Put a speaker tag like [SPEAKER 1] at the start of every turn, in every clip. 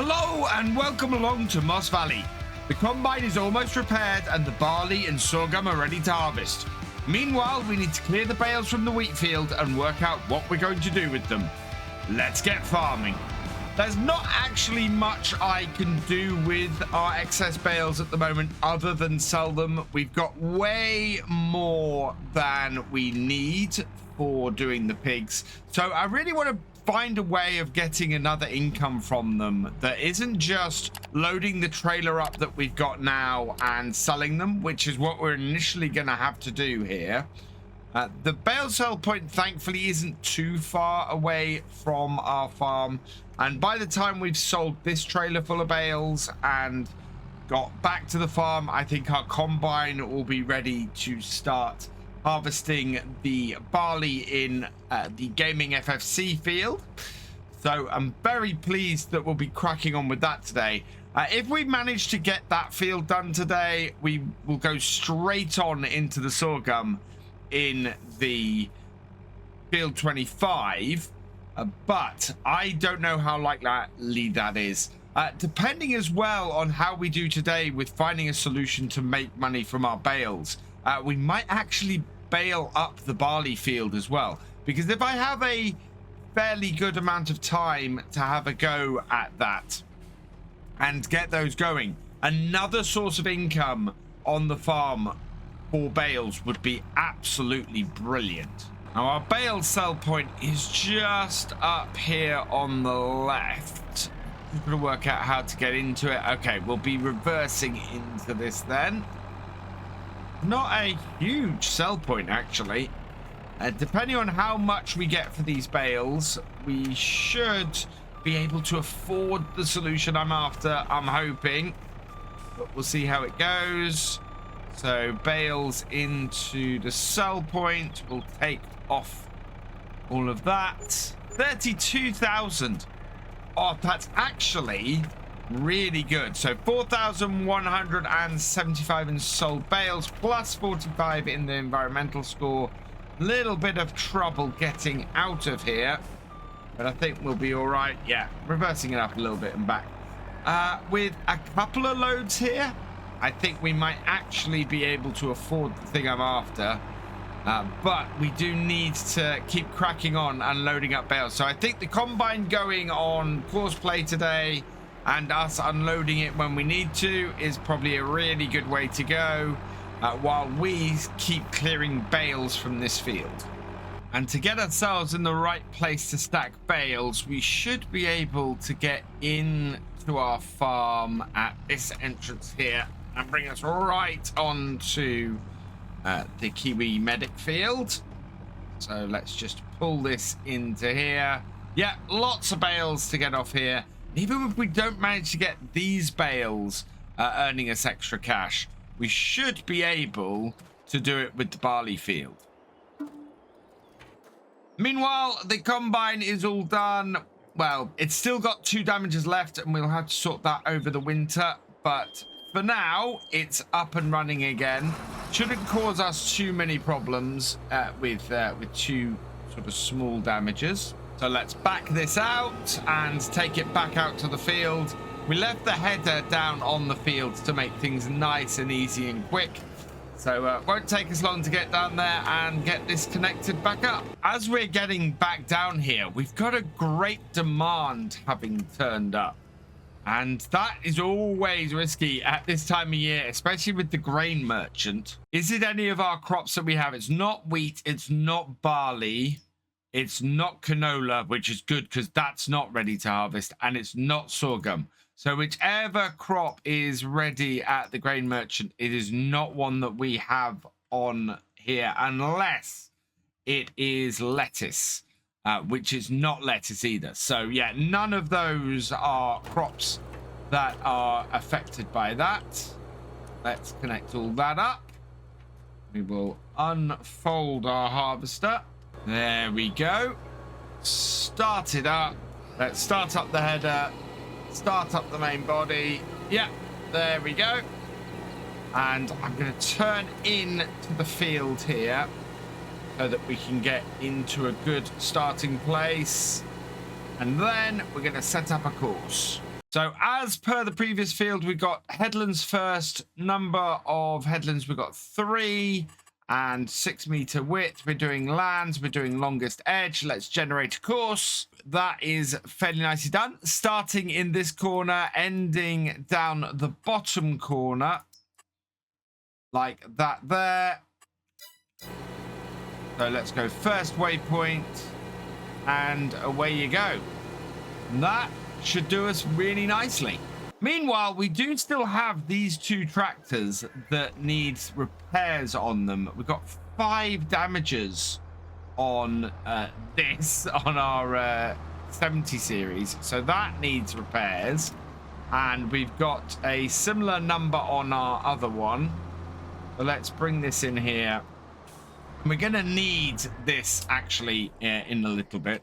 [SPEAKER 1] Hello and welcome along to Moss Valley. The combine is almost repaired and the barley and sorghum are ready to harvest. Meanwhile, we need to clear the bales from the wheat field and work out what we're going to do with them. Let's get farming. There's not actually much I can do with our excess bales at the moment other than sell them. We've got way more than we need for doing the pigs. So I really want to find a way of getting another income from them that isn't just loading the trailer up that we've got now and selling them, which is what we're initially going to have to do here. The bale sell point thankfully isn't too far away from our farm, and by the time we've sold this trailer full of bales and got back to the farm, I think our combine will be ready to start harvesting the barley in the GamingFFC field. So I'm very pleased that we'll be cracking on with that today. If we manage to get that field done today, we will go straight on into the sorghum in the field 25, but I don't know how likely that is. Depending as well on how we do today with finding a solution to make money from our bales, we might actually bale up the barley field as well, because if I have a fairly good amount of time to have a go at that and get those going, another source of income on the farm for bales would be absolutely brilliant. Now our bale sell point is just up here on the left. I'm gonna work out how to get into it. Okay, we'll be reversing into this then. Not a huge sell point actually. Depending on how much we get for these bales, we should be able to afford the solution I'm after, I'm hoping, but we'll see how it goes. So bales into the sell point, we'll take off all of that. 32,000. Oh, that's actually really good. So 4,175 in sold bales plus 45 in the environmental score. Little bit of trouble getting out of here, but I think we'll be all right. Yeah, reversing it up a little bit and back. With a couple of loads here, I think we might actually be able to afford the thing I'm after, but we do need to keep cracking on and loading up bales. So I think the combine going on course play today and us unloading it when we need to is probably a really good way to go, while we keep clearing bales from this field. And to get ourselves in the right place to stack bales, we should be able to get into our farm at this entrance here and bring us right on to the KiwiMedic field. So let's just pull this into here. Yeah, lots of bales to get off here. Even if we don't manage to get these bales earning us extra cash, we should be able to do it with the barley field. Meanwhile, the combine is all done. Well, it's still got 2 damages left and we'll have to sort that over the winter, but for now it's up and running again. Shouldn't cause us too many problems with 2 sort of small damages. So let's back this out and take it back out to the field. We left the header down on the field to make things nice and easy and quick. So it won't take us long to get down there and get this connected back up. As we're getting back down here, we've got a great demand having turned up. And that is always risky at this time of year, especially with the grain merchant. Is it any of our crops that we have? It's not wheat, it's not barley. It's not canola, which is good because that's not ready to harvest, and it's not sorghum. So whichever crop is ready at the grain merchant, it is not one that we have on here unless it is lettuce, which is not lettuce either. So yeah, none of those are crops that are affected by that. Let's connect all that up. We will unfold our harvester. There we go. Start it up. Let's start up the header. Start up the main body. Yeah, there we go. And I'm going to turn in to the field here so that we can get into a good starting place. And then we're going to set up a course. So as per the previous field, we got headlands first. Number of headlands, we got 3 and 6 meter width. We're doing lands, we're doing longest edge. Let's generate a course. That is fairly nicely done. Starting in this corner, ending down the bottom corner. Like that there. So let's go first waypoint. And away you go. And that should do us really nicely. Meanwhile, we do still have these 2 tractors that need repairs on them. We've got 5 damages on this, on our 70 series. So that needs repairs. And we've got a similar number on our other one. So let's bring this in here. We're going to need this actually in a little bit.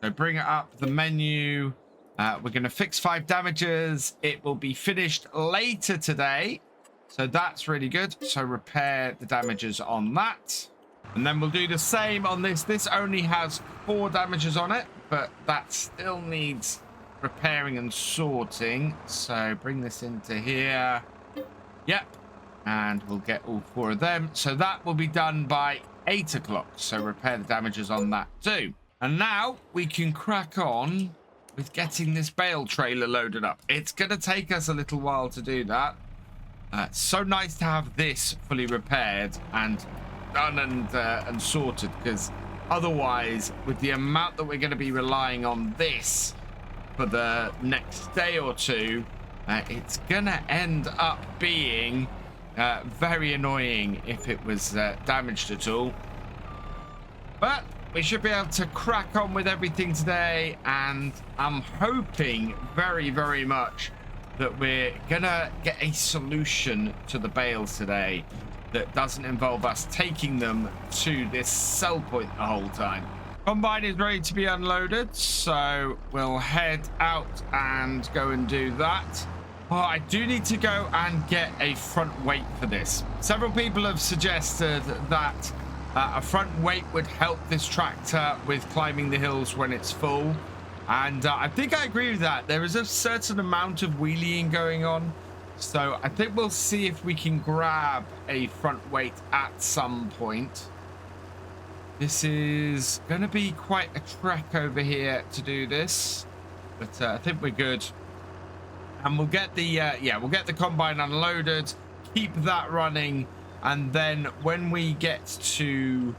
[SPEAKER 1] So bring it up the menu. We're going to fix 5 damages. It will be finished later today. So that's really good. So repair the damages on that. And then we'll do the same on this. This only has 4 damages on it, but that still needs repairing and sorting. So bring this into here. Yep. And we'll get all 4 of them. So that will be done by 8 o'clock. So repair the damages on that too. And now we can crack on with getting this bale trailer loaded up. It's going to take us a little while to do that. It's so nice to have this fully repaired and done and sorted, because otherwise, with the amount that we're going to be relying on this for the next day or two, it's going to end up being very annoying if it was damaged at all. But we should be able to crack on with everything today, and I'm hoping very, very much that we're gonna get a solution to the bales today that doesn't involve us taking them to this sell point the whole time. Combine is ready to be unloaded, so we'll head out and go and do that. Oh, I do need to go and get a front weight for this. Several people have suggested that a front weight would help this tractor with climbing the hills when it's full. And I think I agree with that. There is a certain amount of wheeling going on. So I think we'll see if we can grab a front weight at some point. This is going to be quite a trek over here to do this. But I think we're good. And we'll get the, we'll get the combine unloaded. Keep that running. And then when we get to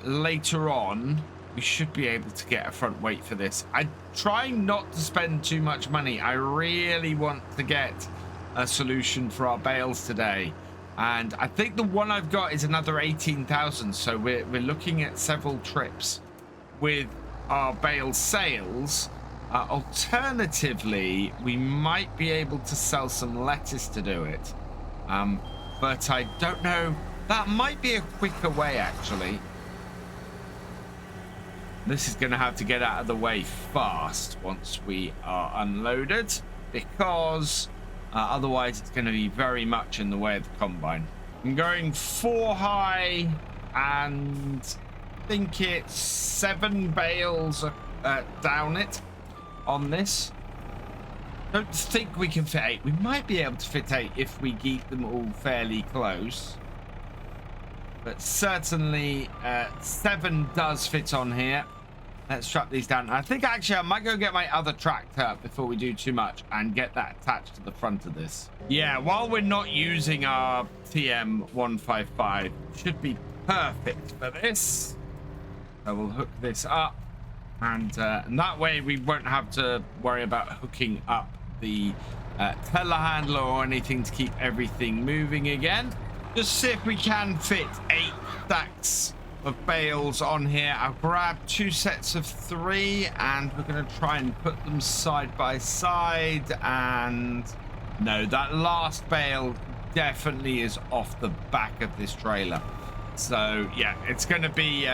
[SPEAKER 1] later on, we should be able to get a front weight for this. I'm trying not to spend too much money. I really want to get a solution for our bales today. And I think the one I've got is another 18,000. So we're looking at several trips with our bale sales. Alternatively, we might be able to sell some lettuce to do it. But I don't know. That might be a quicker way, actually. This is going to have to get out of the way fast once we are unloaded, because otherwise it's going to be very much in the way of the combine. I'm going 4 high, and I think it's 7 bales down it on this. Don't think we can fit 8. We might be able to fit 8 if we keep them all fairly close. But certainly 7 does fit on here. Let's strap these down. I think actually I might go get my other tractor before we do too much and get that attached to the front of this. Yeah, while we're not using our TM155, should be perfect for this. So we'll hook this up. And that way we won't have to worry about hooking up the telehandler or anything to keep everything moving again. Just see if we can fit 8 stacks of bales on here. I'll grab 2 sets of 3 and we're going to try and put them side by side. And no, that last bale definitely is off the back of this trailer. So yeah, it's going to be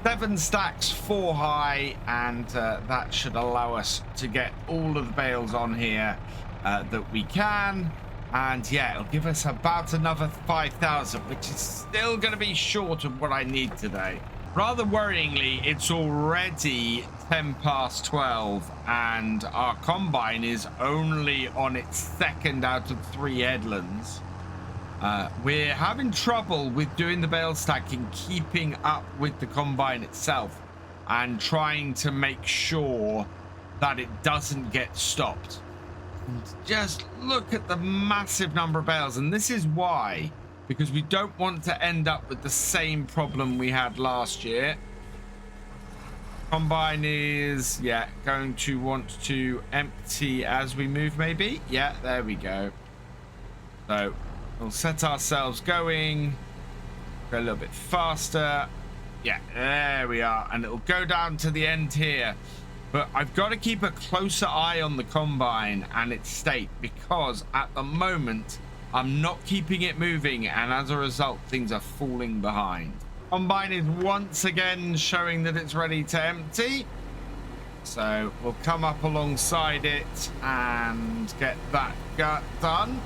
[SPEAKER 1] 7 stacks 4 high, and that should allow us to get all of the bales on here that we can. And yeah, it'll give us about another 5,000, which is still going to be short of what I need today. Rather worryingly, it's already 10 past 12 and our combine is only on its second out of 3 headlands. We're having trouble with doing the bale stacking, keeping up with the combine itself and trying to make sure that it doesn't get stopped. And just look at the massive number of bales, and this is why, because we don't want to end up with the same problem we had last year. Combine is, yeah, going to want to empty as we move, maybe. Yeah, there we go. So we'll set ourselves going. Go a little bit faster. Yeah, there we are. And it'll go down to the end here. But I've got to keep a closer eye on the combine and its state, because at the moment I'm not keeping it moving, and as a result things are falling behind. Combine is once again showing that it's ready to empty, so we'll come up alongside it and get that done.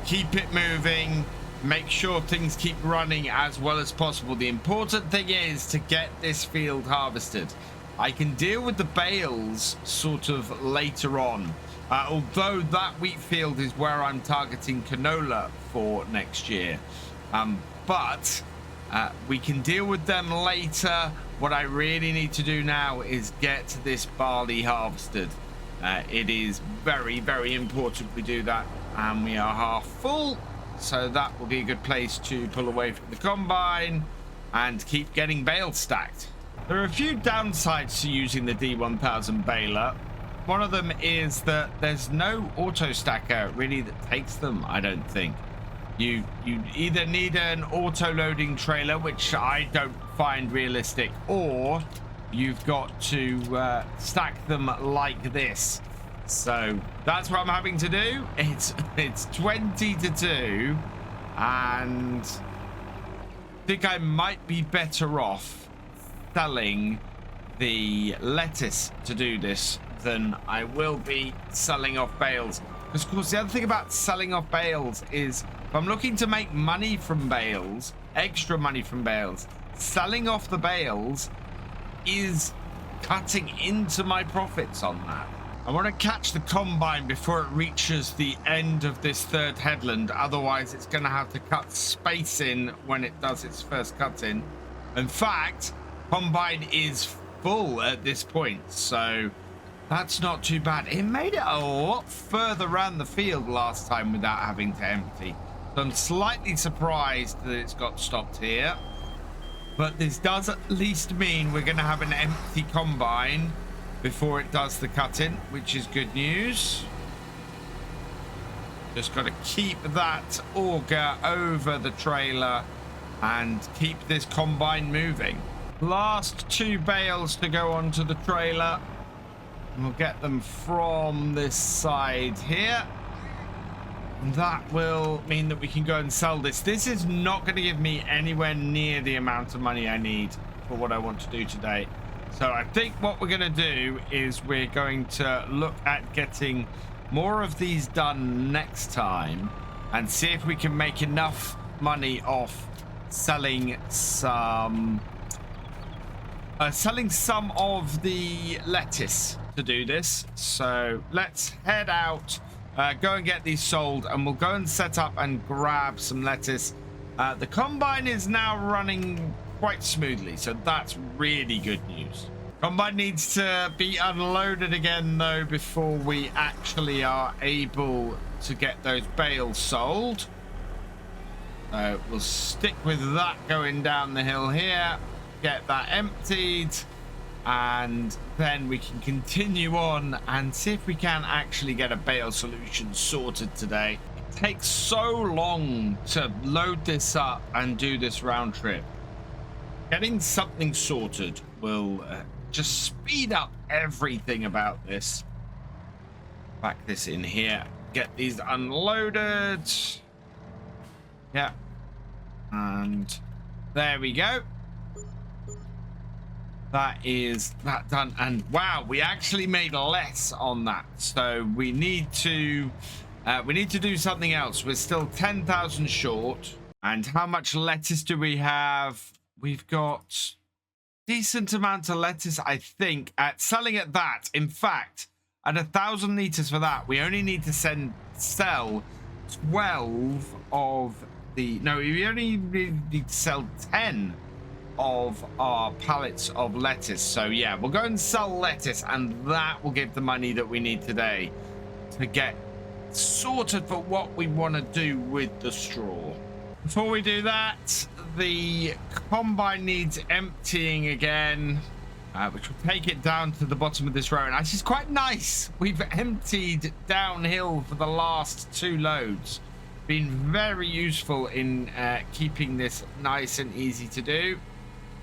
[SPEAKER 1] Keep it moving, make sure things keep running as well as possible. The important thing is to get this field harvested. I can deal with the bales sort of later on, although that wheat field is where I'm targeting canola for next year. But we can deal with them later. What I really need to do now is get this barley harvested. It is very, very important we do that, and we are half full, so that will be a good place to pull away from the combine and keep getting bales stacked. There are a few downsides to using the D1000 baler. One of them is that there's no auto stacker really that takes them, I don't think. You either need an auto loading trailer, which I don't find realistic, or you've got to stack them like this. So that's what I'm having to do. It's 20 to 2, and I think I might be better off selling the lettuce to do this than I will be selling off bales. Because of course the other thing about selling off bales is if I'm looking to make money from bales, extra money from bales, selling off the bales is cutting into my profits on that. I want to catch the combine before it reaches the end of this third headland, otherwise it's going to have to cut space in when it does its first cut in. In fact, combine is full at this point, so that's not too bad. It made it a lot further around the field last time without having to empty, so I'm slightly surprised that it's got stopped here. But this does at least mean we're going to have an empty combine before it does the cut-in, which is good news. Just got to keep that auger over the trailer and keep this combine moving. Last 2 bales to go onto the trailer. And we'll get them from this side here. And that will mean that we can go and sell this. This is not going to give me anywhere near the amount of money I need for what I want to do today. So I think what we're going to do is we're going to look at getting more of these done next time and see if we can make enough money off selling some of the lettuce to do this. So let's head out, go and get these sold, and we'll go and set up and grab some lettuce. The combine is now running quite smoothly, so that's really good news. Combine needs to be unloaded again though before we actually are able to get those bales sold. We'll stick with that going down the hill here, get that emptied, and then we can continue on and see if we can actually get a bale solution sorted today. It takes so long to load this up and do this round trip. Getting something sorted will just speed up everything about this. Back this in here, get these unloaded. Yeah, and there we go. That is that done. And wow, we actually made less on that, so we need to do something else. We're still 10,000 short. And how much lettuce do we have? We've got decent amount of lettuce, I think, at selling at that. In fact, at 1,000 liters for that, we only need to sell 12 of the... No, we only need to sell 10 of our pallets of lettuce. So yeah, we'll go and sell lettuce, and that will give the money that we need today to get sorted for what we want to do with the straw. Before we do that, the combine needs emptying again, which will take it down to the bottom of this row. And actually, it's quite nice. We've emptied downhill for the last 2 loads. Been very useful in keeping this nice and easy to do.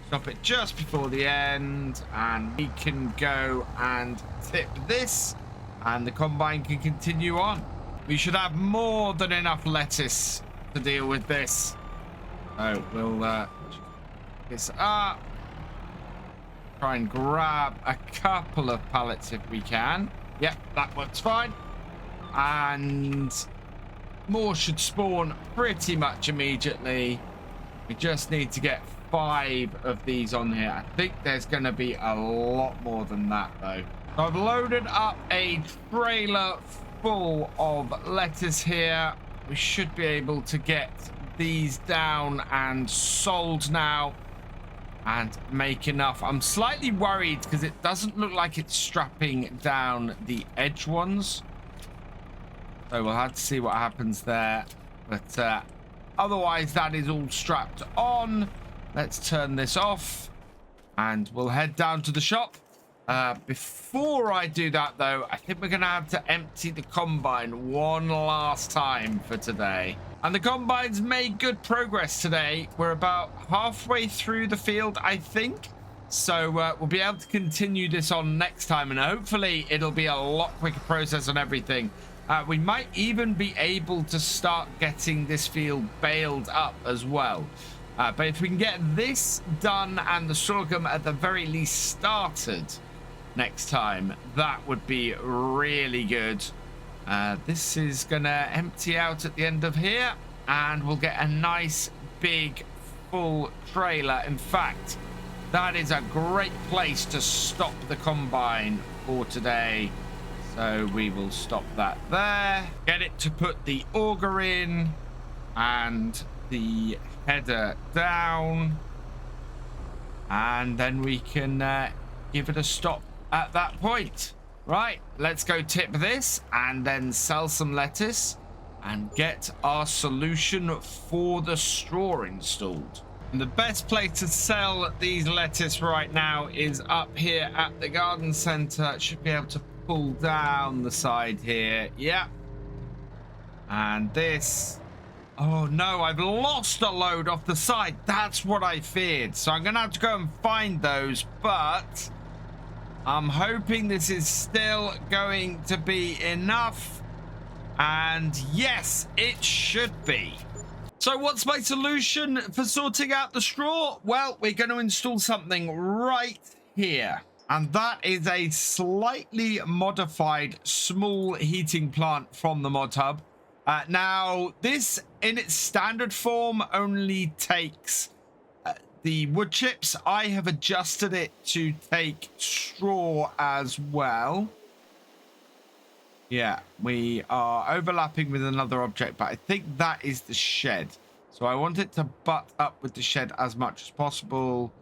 [SPEAKER 1] Stop it just before the end, and we can go and tip this, and the combine can continue on. We should have more than enough lettuce to deal with this. So we'll this up. Try and grab a couple of pallets if we can. Yep, that works fine. And more should spawn pretty much immediately. We just need to get 5 of these on here. I think there's going to be a lot more than that though. So I've loaded up a trailer full of lettuce here. We should be able to get these down and sold now and make enough. I'm slightly worried because it doesn't look like it's strapping down the edge ones. So we'll have to see what happens there. But otherwise, that is all strapped on. Let's turn this off and we'll head down to the shop. Before I do that, though, I think we're going to have to empty the combine one last time for today. And the combine's made good progress today. We're about halfway through the field, I think. So we'll be able to continue this on next time. And hopefully it'll be a lot quicker process on everything. We might even be able to start getting this field baled up as well. But if we can get this done and the sorghum at the very least started next time, that would be really good. This is gonna empty out at the end of here, and we'll get a nice big full trailer. In fact, that is a great place to stop the combine for today. So we will stop that there, get it to put the auger in and the header down, and then we can give it a stop at that point. Right, let's go tip this and then sell some lettuce and get our solution for the straw installed. And the best place to sell these lettuce right now is up here at the garden center. Should be able to pull down the side here. Yeah. And this. Oh no, I've lost a load off the side. That's what I feared. So I'm gonna have to go and find those, but I'm hoping this is still going to be enough. And yes, it should be. So what's my solution for sorting out the straw? Well, we're going to install something right here. And that is a slightly modified small heating plant from the mod hub. Now, this in its standard form only takes the wood chips. I have adjusted it to take straw as well. Yeah, we are overlapping with another object, but I think that is the shed. So I want it to butt up with the shed as much as possible.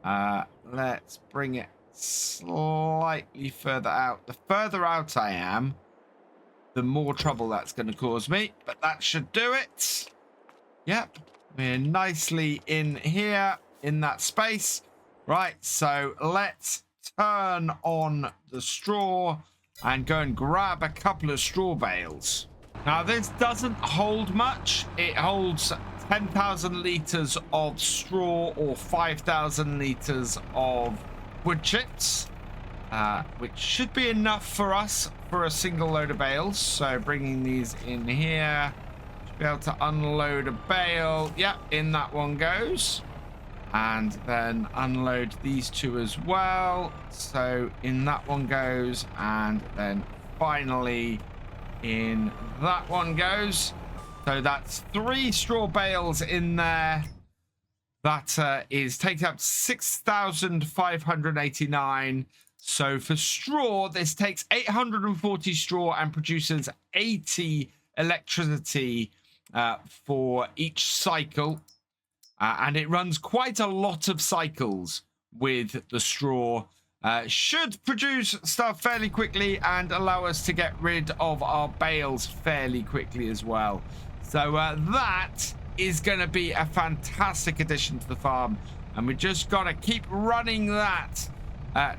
[SPEAKER 1] Let's bring it slightly further out. The further out I am, the more trouble that's going to cause me, but that should do it. Yep, we're nicely in here in that space. Right, so let's turn on the straw and go and grab a couple of straw bales. Now this doesn't hold much. It holds 10,000 liters of straw or 5,000 liters of wood chips, which should be enough for us for a single load of bales. So bringing these in here, should be able to unload a bale. Yep, in that one goes. And then unload these two as well. So in that one goes, and then finally in that one goes. So that's 3 straw bales in there. That is taking up 6,589. So for straw, this takes 840 straw and produces 80 electricity for each cycle. And it runs quite a lot of cycles with the straw. Should produce stuff fairly quickly and allow us to get rid of our bales fairly quickly as well. So that is going to be a fantastic addition to the farm. And we just got to keep running that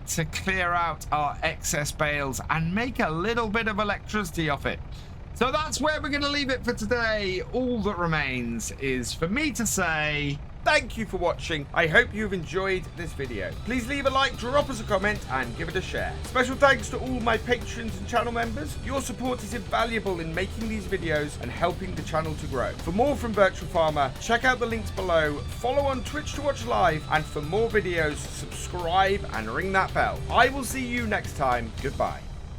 [SPEAKER 1] to clear out our excess bales and make a little bit of electricity off it. So that's where we're going to leave it for today. All that remains is for me to say thank you for watching. I hope you've enjoyed this video. Please leave a like, drop us a comment, and give it a share. Special thanks to all my patrons and channel members. Your support is invaluable in making these videos and helping the channel to grow. For more from Virtual Farmer, check out the links below. Follow on Twitch to watch live, and for more videos, subscribe and ring that bell. I will see you next time. Goodbye.